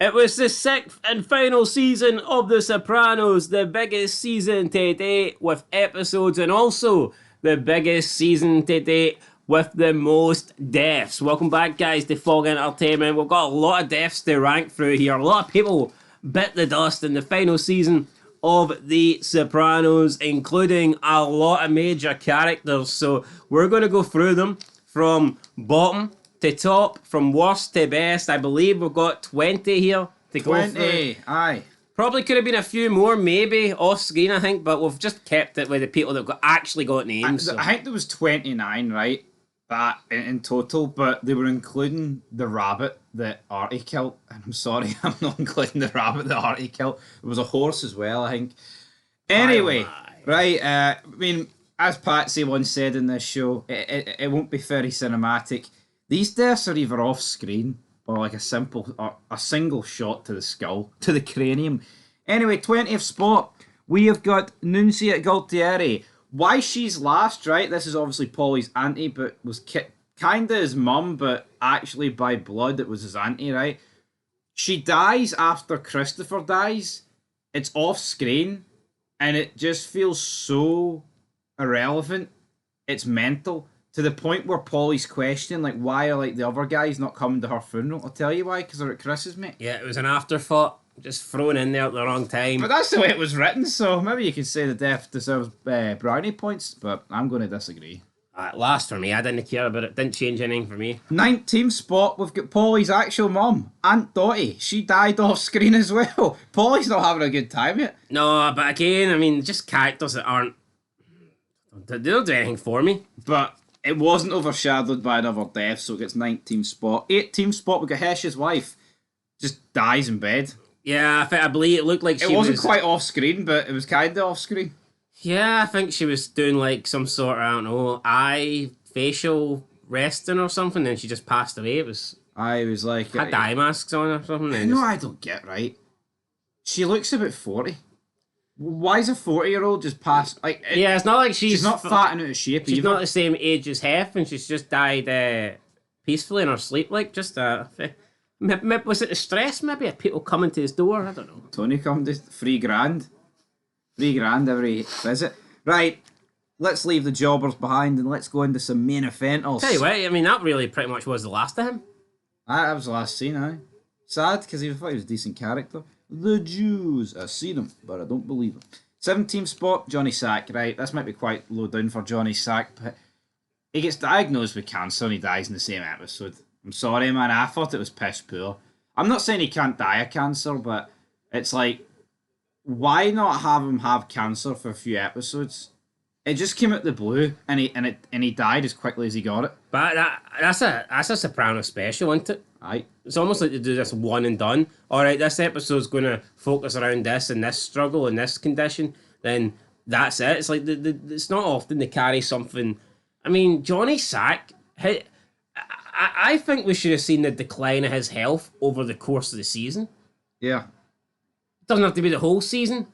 It was the sixth and final season of The Sopranos, the biggest season to date with episodes, and also the biggest season to date with the most deaths. Welcome back, guys, to Fog Entertainment. We've got a lot of deaths to rank through here. A lot of people bit the dust in the final season of The Sopranos, including a lot of major characters. So we're going to go through them from bottom to top, from worst to best. I believe we've got 20 here to go through. 20, aye. Probably could have been a few more, maybe, off screen, I think, but we've just kept it with the people that actually got names. I think there was 29, right? That in total, but they were including the rabbit that Artie killed. And I'm sorry, I'm not including the rabbit that Artie killed. There was a horse as well, I think. Anyway, right, I mean, as Patsy once said in this show, it won't be very cinematic. These deaths are either off screen or like a single shot to the skull, to the cranium. Anyway, 20th spot, we have got Nuncia Gualtieri. Why she's last, right? This is obviously Paulie's auntie, but was kind of his mum, but actually by blood it was his auntie, right? She dies after Christopher dies. It's off screen, and it just feels so irrelevant. It's mental. To the point where Paulie's questioning, like, why are like the other guys not coming to her funeral? I'll tell you why, because they're at Chris's, mate. Yeah, it was an afterthought, just thrown in there at the wrong time. But that's the way it was written, so maybe you could say the death deserves brownie points, but I'm going to disagree. Last for me, I didn't care about it. Didn't change anything for me. 19th spot, we've got Paulie's actual mum, Aunt Dottie. She died off screen as well. Paulie's not having a good time yet. No, but again, I mean, just characters that aren't... They don't do anything for me. But it wasn't overshadowed by another death, so it gets 19th spot. 18th spot, we got Hesh's wife. Just dies in bed. Yeah, I believe it looked like she was... It wasn't quite off screen, but it was kind of off screen. Yeah, I think she was doing like some sort of, I don't know, eye facial resting or something, and she just passed away. It was... I was like... Had the eye masks on or something. You know what I don't get, right? She looks about 40. Why is a 40-year-old just passed? Like, yeah, it's not like she's not fatting out of shape. She's either. not the same age as Hef, and she's just died peacefully in her sleep. Like, just was it the stress maybe of people coming to his door? I don't know. Tony come to $3,000. $3,000 every visit. Right, let's leave the jobbers behind and let's go into some main eventals. Tell you what, I mean, that really pretty much was the last of him. That was the last scene, aye. Sad, because I thought he was a decent character. The Jews. I see them, but I don't believe them. 17th spot, Johnny Sack. Right, this might be quite low down for Johnny Sack, but he gets diagnosed with cancer and he dies in the same episode. I'm sorry, man. I thought it was piss poor. I'm not saying he can't die of cancer, but it's like, why not have him have cancer for a few episodes? It just came out the blue, and he died as quickly as he got it. But that's a Soprano special, isn't it? Aye. It's almost like they do this one and done. All right, this episode's going to focus around this and this struggle and this condition. Then that's it. It's like it's not often they carry something. I mean, Johnny Sack. I think we should have seen the decline of his health over the course of the season. Yeah. It doesn't have to be the whole seson.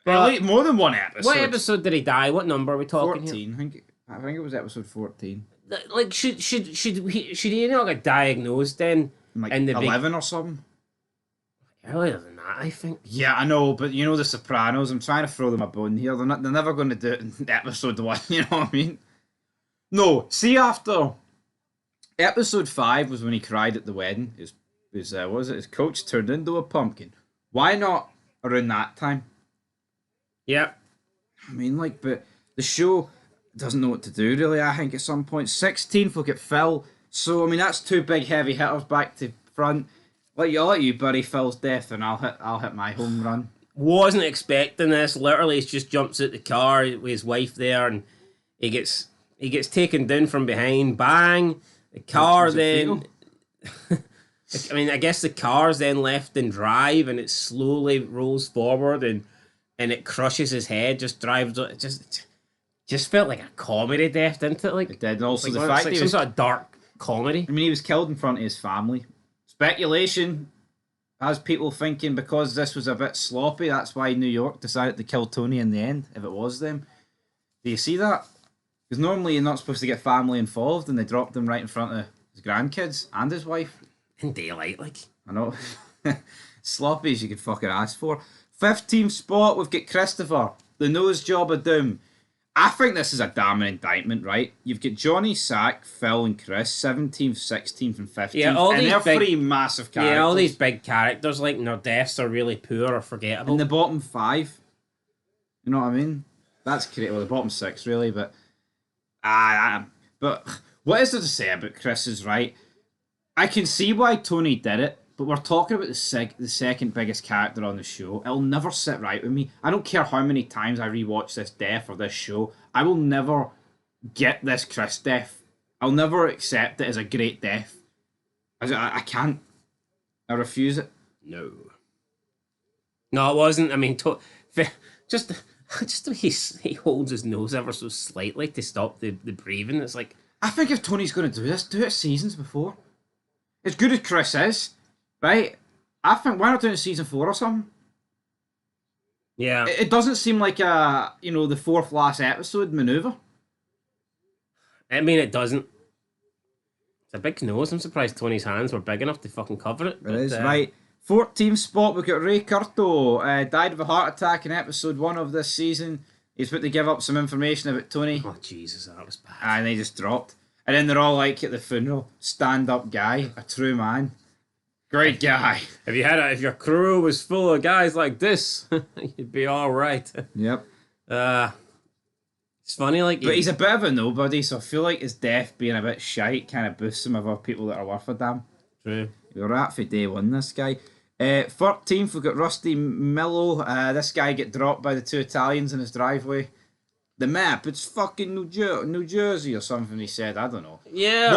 But more than one episode. What episode did he die? What number are we talking 14. Here? I think it was episode 14. Like, should he not get diagnosed then? Like in the 11 or something? Earlier than that, I think. Yeah, I know, but you know the Sopranos, I'm trying to throw them a bone here. They're never going to do it in episode 1, you know what I mean? No, see, after episode 5 was when he cried at the wedding. What was it? His coach turned into a pumpkin. Why not around that time? Yeah. I mean, like, but the show doesn't know what to do, really, I think, at some point. 16th, look at Phil. So, I mean, that's two big heavy hitters back to front. I'll let you bury Phil's death, and I'll hit my home run. Wasn't expecting this. Literally, he just jumps out the car with his wife there, and he gets taken down from behind. Bang! The car then... I mean, I guess the car's then left in drive, and it slowly rolls forward, and it crushes his head. Just drives. It just felt like a comedy death, didn't it? Like it did. And also like, the fact like he some was sort of dark comedy. I mean, he was killed in front of his family. Speculation has people thinking because this was a bit sloppy, that's why New York decided to kill Tony in the end. If it was them, do you see that? Because normally you're not supposed to get family involved, and they dropped him right in front of his grandkids and his wife. In daylight, like. I know. Sloppy as you could fucking ask for. 15th spot, we've got Christopher, the nose job of doom. I think this is a damning indictment, right? You've got Johnny, Sack, Phil, and Chris, 17th, 16th, and 15th. Yeah, all and these they're big, three massive characters. Yeah, all these big characters, like, their deaths are really poor or forgettable. In the bottom 5. You know what I mean? That's great. Well, the bottom 6, really, but... But what is there to say about Chris is right? I can see why Tony did it, but we're talking about the second biggest character on the show. It'll never sit right with me. I don't care how many times I rewatch this death or this show. I will never get this Chris death. I'll never accept it as a great death. I can't. I refuse it. No, it wasn't. I mean, just the way he holds his nose ever so slightly to stop the breathing. It's like... I think if Tony's going to do this, do it seasons before. As good as Chris is, right? I think, why not do it in season 4 or something? Yeah. It doesn't seem like the 4th last episode maneuver. I mean, it doesn't. It's a big nose. I'm surprised Tony's hands were big enough to fucking cover it. It is, right. 14th spot, we've got Ray Curto. Died of a heart attack in episode 1 of this season. He's put to give up some information about Tony. Oh, Jesus, that was bad. And they just dropped. And then they're all like at the funeral, stand-up guy, a true man. Great guy. If your crew was full of guys like this, you'd be all right. Yep. It's funny, like... But he's a bit of a nobody, so I feel like his death being a bit shite kind of boosts him above people that are worth a damn. True. We're at for day 1, this guy. 13th, we've got Rusty Millo. This guy get dropped by the 2 Italians in his driveway. The map, it's fucking New Jersey or something, he said. I don't know. Yeah.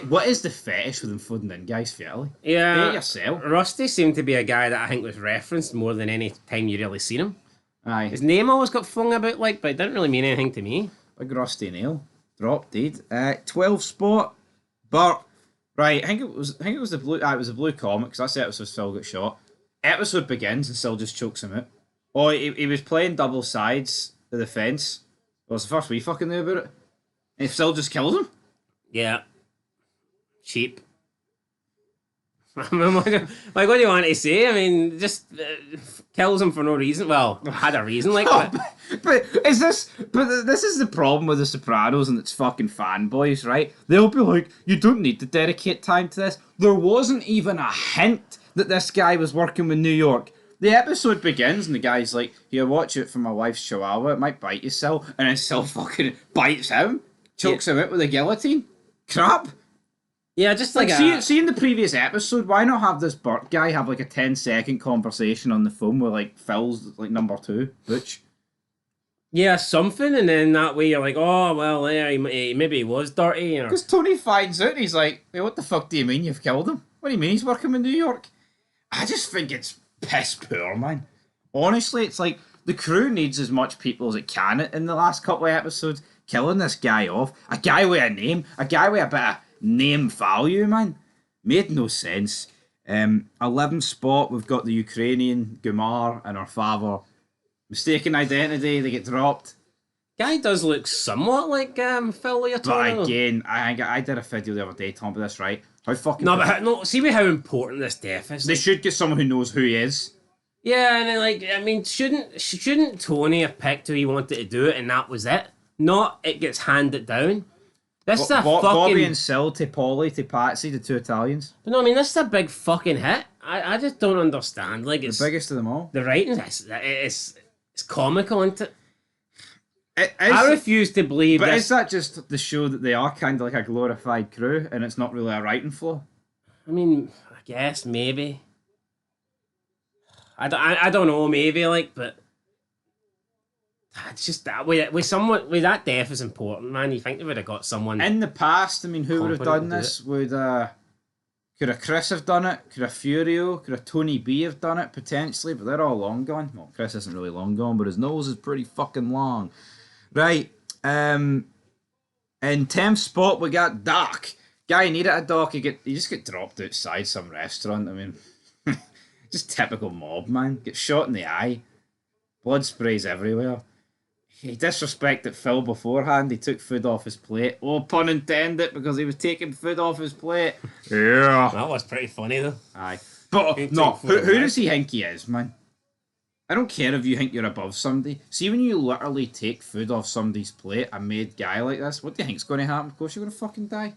What is the fetish with them flooding in guys for Italy? Yeah. Do it yourself. Rusty seemed to be a guy that I think was referenced more than any time you really seen him. Aye. His name always got flung about, like, but it didn't really mean anything to me. Big Rusty Nail. Dropped, dead. 12th spot, Bert. Right, I think it was the blue. It was the blue comic, because that's the episode Phil got shot. Episode begins and Phil just chokes him out. Oh, he was playing double sides of the fence. Well, it's the first we fucking knew about it. And Phil just kills him. Yeah. Cheap. Like, what do you want to say? I mean, just kills him for no reason. Well, had a reason, like. But this is the problem with the Sopranos and its fucking fanboys, right? They'll be like, you don't need to dedicate time to this. There wasn't even a hint that this guy was working with New York. The episode begins and the guy's like, here, watch it for my wife's chihuahua. It might bite you, Sil. And then Sil fucking bites him, chokes him out with a guillotine. Crap. Yeah, just like see in the previous episode, why not have this Burt guy have like a 10-second conversation on the phone with like Phil's like number 2, Butch? Yeah, something, and then that way you're like, oh, well, yeah, maybe he was dirty. Because Tony finds out and he's like, hey, what the fuck do you mean you've killed him? What do you mean he's working in New York? I just think it's piss poor, man. Honestly, it's like the crew needs as much people as it can in the last couple of episodes. Killing this guy off. A guy with a name. A guy with a bit of name value, man. Made no sense. 11th spot, we've got the Ukrainian Gumar and her father. Mistaken identity, they get dropped. Guy does look somewhat like Phil Leotard. But again, I did a video the other day talking about this, right? How fucking... See how important this death is. They should get someone who knows who he is. Yeah, and then, like, I mean, shouldn't Tony have picked who he wanted to do it and that was it? Not it gets handed down. This is a fucking... Bobby and Sil to Polly to Patsy, the 2 Italians. But no, I mean, this is a big fucking hit. I just don't understand. Like, it's... The biggest of them all. The writing, it's comical, isn't it? I refuse to believe But this. is that just the show that they are kind of like a glorified crew and it's not really a writing flaw? I mean, I guess, maybe. I don't know, maybe, like, but... It's just that with someone with that death is important, man. You think they would have got someone in the past? I mean, who would have done this? Could a Chris have done it? Could a Furio? Could a Tony B have done it potentially? But they're all long gone. Well, Chris isn't really long gone, but his nose is pretty fucking long. Right. In 10th spot we got Doc. Guy needed a doc. He just get dropped outside some restaurant. I mean, just typical mob, man. Get shot in the eye. Blood sprays everywhere. He disrespected Phil beforehand. He took food off his plate. Oh, pun intended, because he was taking food off his plate. Yeah. That was pretty funny, though. Aye. But He no, took food who away. does he think he is, man? I don't care if you think you're above somebody. See, when you literally take food off somebody's plate, a made guy like this, what do you think's going to happen? Of course you're going to fucking die.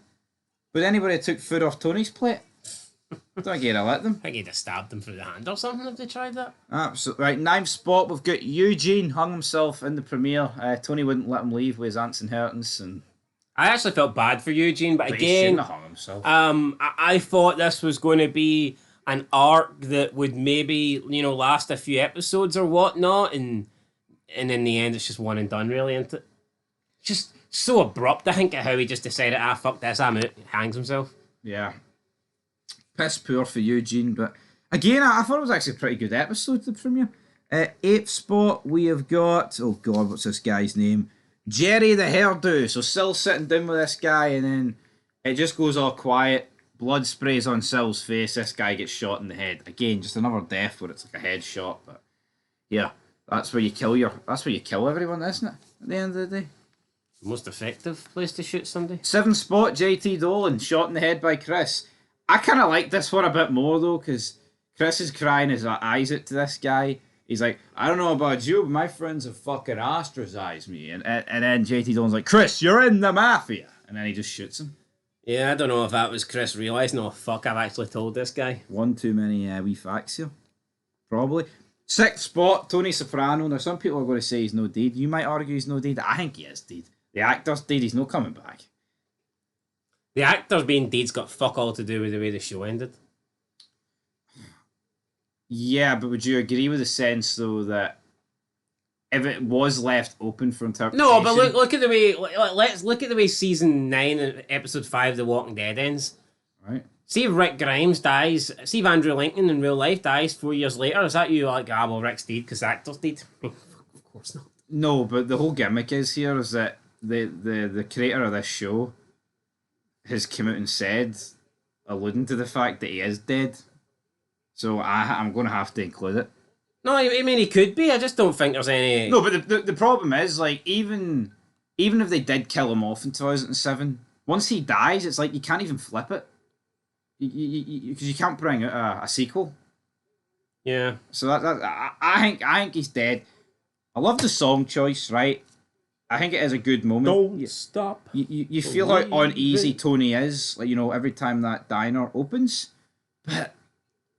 But anybody that took food off Tony's plate, don't get to let them. I think he'd have stabbed him through the hand or something if they tried that. Absolutely. Right, ninth spot, we've got Eugene, hung himself in the premiere. Tony wouldn't let him leave with his aunts and inheritance, and I actually felt bad for Eugene, but he shouldn't again, have hung himself. I thought this was going to be an arc that would maybe, last a few episodes or whatnot, and in the end, it's just one and done, really, isn't it? Just so abrupt, I think, at how he just decided, fuck this, I'm out, hangs himself. Yeah. Piss poor for Eugene, but again, I thought it was actually a pretty good episode, the premiere. Eighth spot, we have got, oh god, what's this guy's name? Jerry the hairdo. So Sill's sitting down with this guy, and then it just goes all quiet. Blood sprays on Sill's face. This guy gets shot in the head. Again, just another death where it's like a headshot. But yeah, that's where you kill everyone, isn't it? At the end of the day. Most effective place to shoot somebody. Seventh spot, JT Dolan, shot in the head by Chris. I kind of like this one a bit more though, because Chris is crying his eyes out to this guy. He's like, I don't know about you, but my friends have fucking ostracized me. And then JT Dolan's like, Chris, you're in the mafia. And then he just shoots him. Yeah, I don't know if that was Chris realising, oh fuck, I've actually told this guy. One too many wee facts here. Probably. Sixth spot, Tony Soprano. Now, some people are going to say he's no dead. You might argue he's no dead. I think he is dead. The actor's dead. He's not coming back. The actor's being dead's got fuck all to do with the way the show ended. Yeah, but would you agree with the sense, though, that if it was left open for interpretation... No, but look at the way... Let's look at the way season 9 and episode 5 of The Walking Dead ends. Right. See if Rick Grimes dies, see if Andrew Lincoln in real life dies 4 years later, is that you like, well, Rick's dead because the actor's dead? Of course not. No, but the whole gimmick is here is that the creator of this show has come out and said, alluding to the fact that he is dead. So I'm going to have to include it. No, I mean, he could be. I just don't think there's any... No, but the problem is, like, even if they did kill him off in 2007, once he dies, it's like you can't even flip it. Because you can't bring out a sequel. Yeah. So I think he's dead. I love the song choice, right? I think it is a good moment. Don't stop. You feel how uneasy Tony is, like, every time that diner opens. But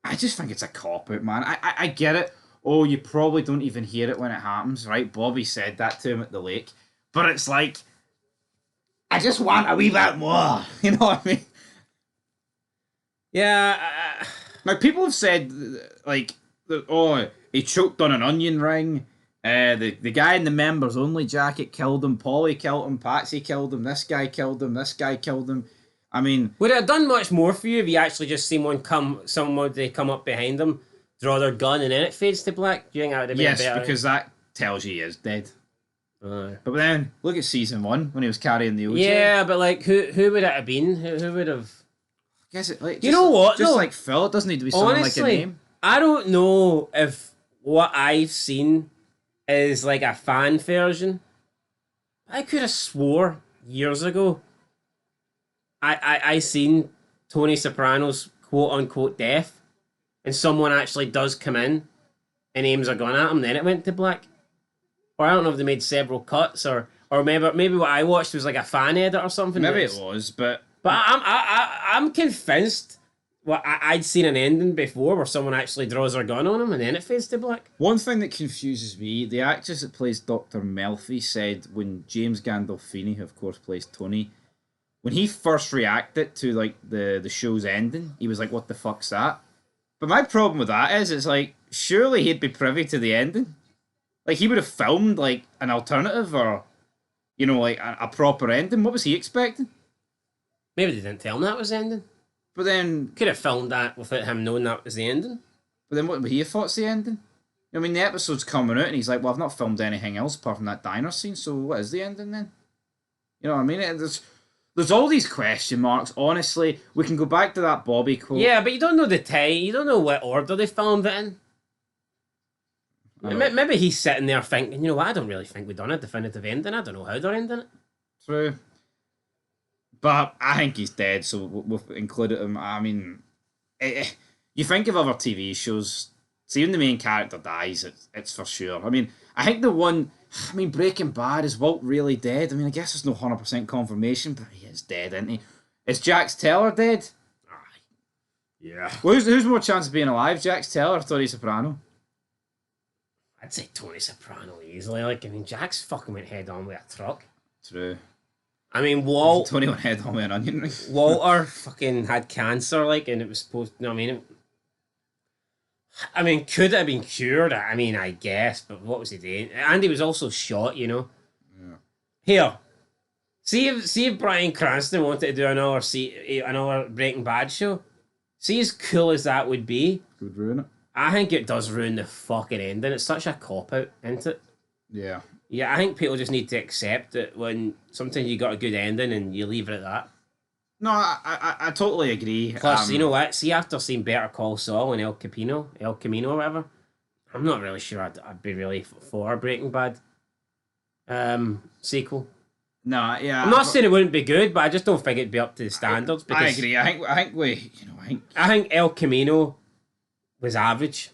I just think it's a cop-out, man. I get it. Oh, you probably don't even hear it when it happens, right? Bobby said that to him at the lake. But it's like, I just want a wee bit more. You know what I mean? Yeah. Now, people have said, like, oh, he choked on an onion ring. The guy in the members only jacket killed him. Polly killed him. Patsy killed him. This guy killed him. This guy killed him. I mean, would it have done much more for you if you actually just seen somebody come up behind them, draw their gun, and then it fades to black? Do you think that would have been yes, better? because that tells you he is dead. But then look at season 1 when he was carrying the OJ. Yeah, but like, who would it have been? Who would have? I guess it like. You know what? Just though? like Phil, it doesn't need to be someone Honestly, like a name. I don't know if what I've seen is like a fan version. I could have swore years ago I seen Tony Soprano's quote unquote death, and someone actually does come in and aims a gun at him, then it went to black. Or I don't know if they made several cuts, or maybe what I watched was like a fan edit or something. Maybe it was, but I'm convinced. Well, I'd seen an ending before where someone actually draws their gun on him and then it fades to black. one thing that confuses me, the actress that plays Dr. Melfi said when James Gandolfini, who of course plays Tony, when he first reacted to like the show's ending, he was like, "What the fuck's that?" But my problem with that is, it's like, surely he'd be privy to the ending. Like, he would have filmed like an alternative or, like a proper ending. What was he expecting? Maybe they didn't tell him that was the ending. But then, Could have filmed that without him knowing that was the ending. what would he have thought's the ending? I mean, the episode's coming out and he's like, "Well, I've not filmed anything else apart from that diner scene, so what is the ending then?" You know what I mean? There's all these question marks. Honestly, we can go back to that Bobby quote. Yeah, but you don't know the time. You don't know what order they filmed it in. Maybe he's sitting there thinking, you know what, I don't really think we've done a definitive ending. I don't know how they're ending it. True. But I think he's dead, so we've included him. I mean, You think of other TV shows, see when the main character dies, it's for sure. I mean, I think the one, I mean, Breaking Bad, is Walt really dead? I mean, I guess there's no 100% confirmation, but he is dead, isn't he? Is Jax Teller dead? Aye. Yeah. Well, who's more chance of being alive, Jax Teller or Tony Soprano? I'd say Tony Soprano easily. Like, I mean, Jax fucking went head on with a truck. True. I mean, Tony went head on with an onion ring. Walter fucking had cancer, like, and it was supposed. No, I mean, could it have been cured? I mean, I guess, but what was he doing? And he was also shot, you know. Yeah. Here, see if Bryan Cranston wanted to do another Breaking Bad show. See, as cool as that would be, Could ruin it. I think it does ruin the fucking ending. It's such a cop out, isn't it? Yeah. Yeah, I think people just need to accept that when sometimes you got a good ending and you leave it at that. No, I totally agree. Plus, you know what? See, after seeing Better Call Saul and El Camino, or whatever, I'm not really sure I'd be really for a Breaking Bad sequel. No, yeah. I'm not saying it wouldn't be good, but I just don't think it'd be up to the standards. I Because agree. I think El Camino was average.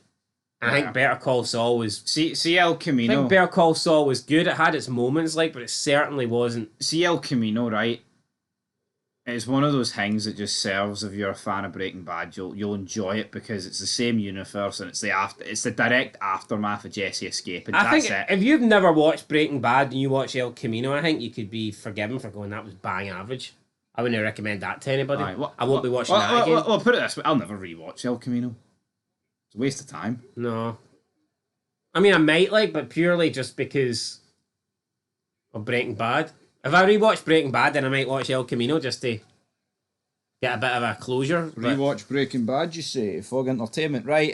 I Yeah. think Better Call Saul was. See El I Camino. think Better Call Saul was good. It had its moments, like, but it certainly wasn't. See El Camino, right? It's one of those things that just serves. If you're a fan of Breaking Bad, you'll enjoy it because it's the same universe and it's the direct aftermath of Jesse escaping. I That's think it. if you've never watched Breaking Bad and you watch El Camino, I think you could be forgiven for going that was bang average. I wouldn't recommend that to anybody. Right, I won't be watching that again. Well, put it this way: I'll never rewatch El Camino. It's a waste of time. No. I mean, I might but purely just because of Breaking Bad. If I rewatch Breaking Bad, then I might watch El Camino just to get a bit of a closure. but- Rewatch Breaking Bad, you say? Fog Entertainment. Right,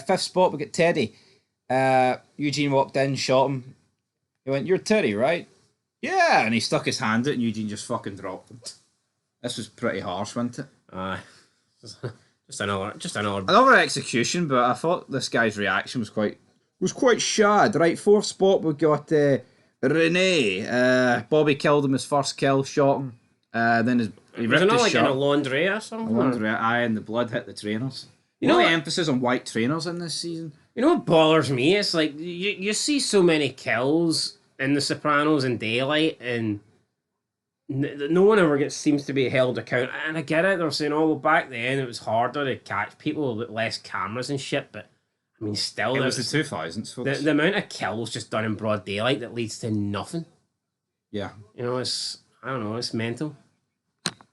fifth spot, we get Teddy. Eugene walked in, shot him. He went, "You're Teddy, right?" "Yeah," and he stuck his hand out and Eugene just fucking dropped him. This was pretty harsh, wasn't it? Just another. Another execution, but I thought this guy's reaction was quite shad. Right, fourth spot, we got Renee. Bobby killed him, his first kill, shot him. Then he Was ripped it not his like in shirt. a laundry or something? And the blood hit the trainers. You know the what? emphasis on white trainers in this season. You know what bothers me? It's like you see so many kills in The Sopranos and Daylight, and no one ever seems to be held account. And I get it. They're saying, "Oh, well, back then it was harder to catch people with less cameras and shit." But I mean, still, It was the 2000s, folks. the amount of kills just done in broad daylight that leads to nothing. Yeah. You know, I don't know. It's mental.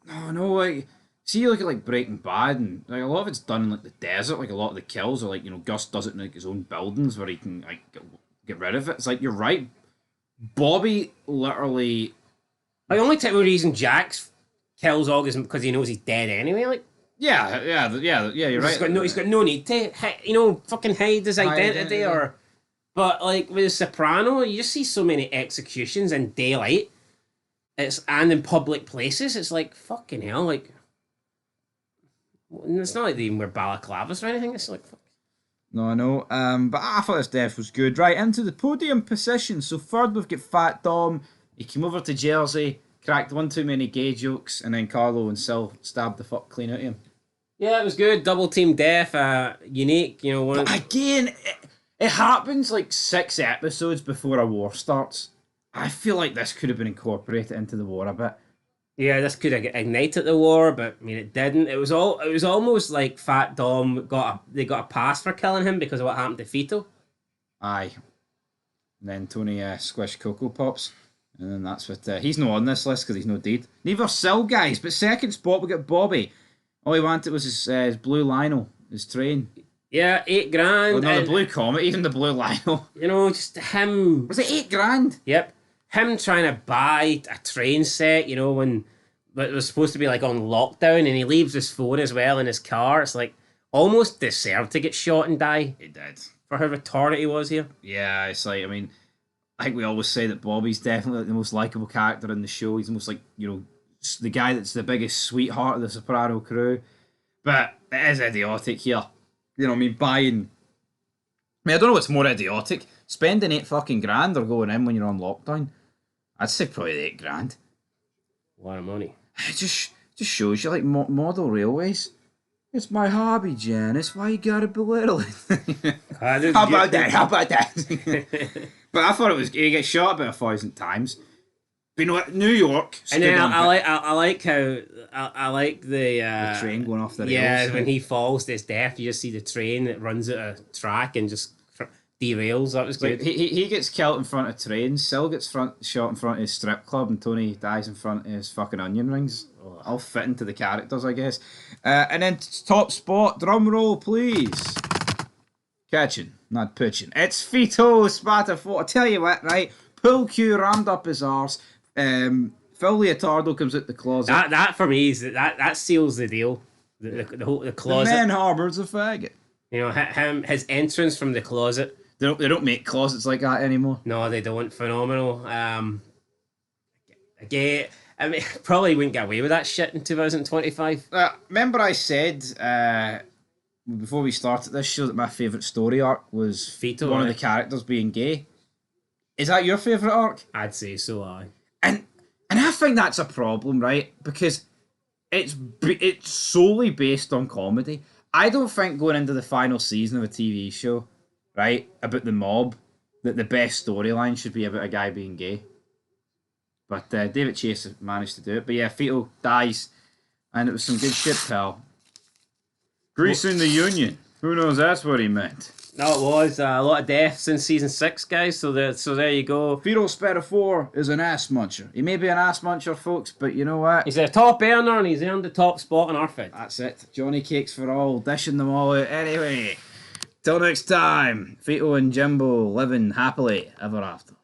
No, like, see, you look at like Breaking Bad, and like a lot of it's done in like the desert. Like a lot of the kills are like, Gus does it in like his own buildings where he can like get rid of it. It's like, you're right. Bobby literally. Like, the only type of reason Jax kills August is because he knows he's dead anyway. Like, Yeah, you're right. he's got no need to, fucking hide his identity or. But like with Soprano, you see so many executions in daylight. And in public places. It's like fucking hell. Like, it's not like they even wear balaclavas or anything. It's like. No, I know. But I thought this death was good. Right, into the podium position. So third, we've got Fat Dom. He came over to Jersey, cracked one too many gay jokes, and then Carlo and Sil stabbed the fuck clean out of him. Yeah, it was good. Double team death. Unique. One. But again, it happens like 6 episodes before a war starts. I feel like this could have been incorporated into the war a bit. Yeah, this could have ignited the war, but I mean, it didn't. It was almost like Fat Dom they got a pass for killing him because of what happened to Fito. Aye. And then Tony squished Cocoa Pops. And then that's what... he's not on this list because he's no dead. Neither Sil, guys. But second spot, we got Bobby. All he wanted was his blue Lionel, his train. Yeah, $8,000. Oh, no, the blue Comet, even the blue Lionel. Just him. Was it $8,000? Yep. Him trying to buy a train set, when it was supposed to be like on lockdown, and he leaves his phone as well in his car. It's like almost deserved to get shot and die. He did. For how retarded he was here. Yeah, it's like, I mean, I think we always say that Bobby's definitely the most likable character in the show. He's the most like, the guy that's the biggest sweetheart of the Soprano crew. But it is idiotic here. Buying... I don't know what's more idiotic. Spending $8,000 or going in when you're on lockdown. I'd say probably $8,000. A lot of money. It just shows you, like, model railways. It's my hobby, Janice. Why you gotta belittle it? That's How good. about that? How about that? But I thought it was. He gets shot about 1,000 times. But you know what? New York. And Stood then on I like how I like the the train going off the rails. yeah, when he falls to his death, you just see the train that runs out of track and just derails. That was Like good. he gets killed in front of trains. Sil gets shot in front of his strip club, and Tony dies in front of his fucking onion rings. All fit into the characters, I guess. And then top spot, drum roll, please. Catching, not pitching. It's Fito Spatafort. I tell you what, right? Pool cue rammed up his arse. Phil Leotardo comes out the closet. That for me is that seals the deal. The whole the closet. man harbours a faggot. You know, his entrance from the closet. They don't make closets like that anymore. No, they don't. Phenomenal. Again, I mean, probably wouldn't get away with that shit in 2025. Remember I said before we started this show that my favourite story arc was Fito, one of right? the characters being gay. Is that your favourite arc? I'd say so. And I think that's a problem, right? Because it's solely based on comedy. I don't think going into the final season of a TV show, right, about the mob, that the best storyline should be about a guy being gay. But David Chase managed to do it. But yeah, Fito dies, and it was some good shit, pal. Greasing the Union. Who knows? That's what he meant. No, it was a lot of deaths in season 6, guys. So there you go. Fito Spatafort is an ass muncher. He may be an ass muncher, folks, but you know what? He's a top earner, and he's earned the top spot in our feed. That's it. Johnny Cakes for all, dishing them all out. Anyway, till next time, Fito and Jimbo living happily ever after.